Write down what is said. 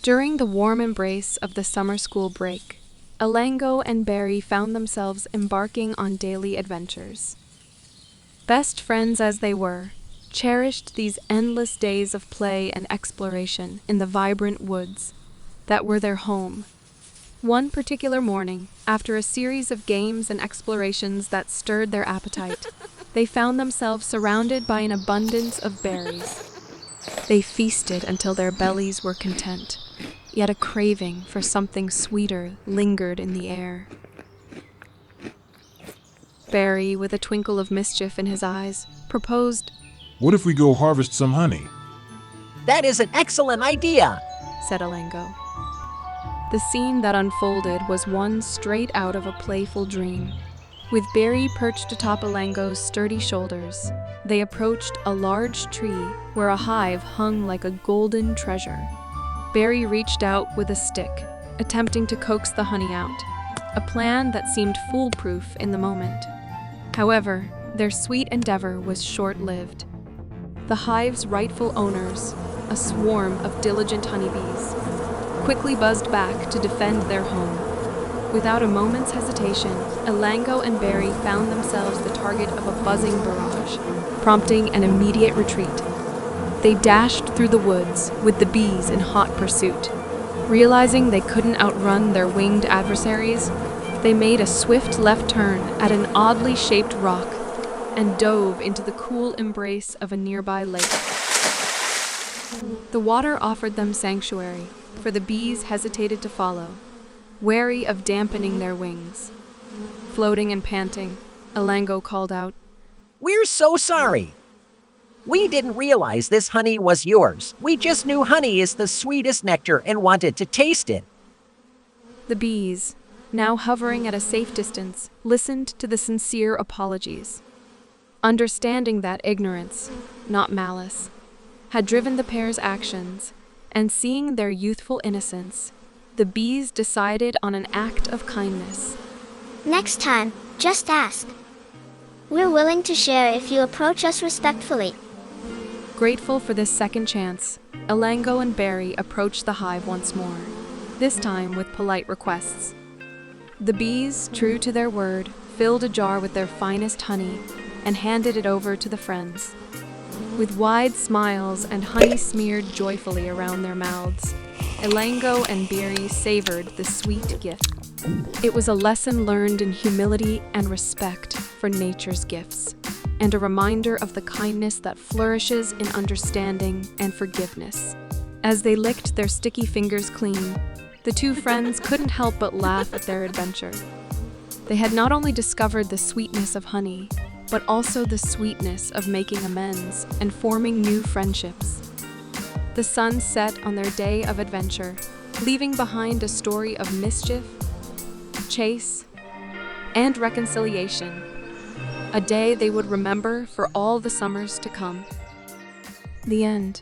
During the warm embrace of the summer school break, Elango and Bearie found themselves embarking on daily adventures. Best friends as they were, cherished these endless days of play and exploration in the vibrant woods that were their home. One particular morning, after a series of games and explorations that stirred their appetite, they found themselves surrounded by an abundance of berries. They feasted until their bellies were content, yet a craving for something sweeter lingered in the air. Bearie, with a twinkle of mischief in his eyes, proposed, "What if we go harvest some honey?" That is an excellent idea, said Elango. The scene that unfolded was one straight out of a playful dream. With Bearie perched atop Elango's sturdy shoulders, they approached a large tree where a hive hung like a golden treasure. Bearie reached out with a stick, attempting to coax the honey out, a plan that seemed foolproof in the moment. However, their sweet endeavor was short-lived. The hive's rightful owners, a swarm of diligent honeybees, quickly buzzed back to defend their home. Without a moment's hesitation, Elango and Bearie found themselves the target of a buzzing barrage, prompting an immediate retreat. They dashed through the woods, with the bees in hot pursuit. Realizing they couldn't outrun their winged adversaries, they made a swift left turn at an oddly shaped rock and dove into the cool embrace of a nearby lake. The water offered them sanctuary, for the bees hesitated to follow, wary of dampening their wings. Floating and panting, Elango called out, "We're so sorry. We didn't realize this honey was yours. We just knew honey is the sweetest nectar and wanted to taste it." The bees, now hovering at a safe distance, listened to the sincere apologies. Understanding that ignorance, not malice, had driven the pair's actions, and seeing their youthful innocence, the bees decided on an act of kindness. Next time, just ask. We're willing to share if you approach us respectfully. Grateful for this second chance, Elango and Bearie approached the hive once more, this time with polite requests. The bees, true to their word, filled a jar with their finest honey and handed it over to the friends. With wide smiles and honey smeared joyfully around their mouths, Elango and Bearie savored the sweet gift. It was a lesson learned in humility and respect for nature's gifts, and a reminder of the kindness that flourishes in understanding and forgiveness. As they licked their sticky fingers clean, the two friends couldn't help but laugh at their adventure. They had not only discovered the sweetness of honey, but also the sweetness of making amends and forming new friendships. The sun set on their day of adventure, leaving behind a story of mischief, chase, and reconciliation, a day they would remember for all the summers to come. The end.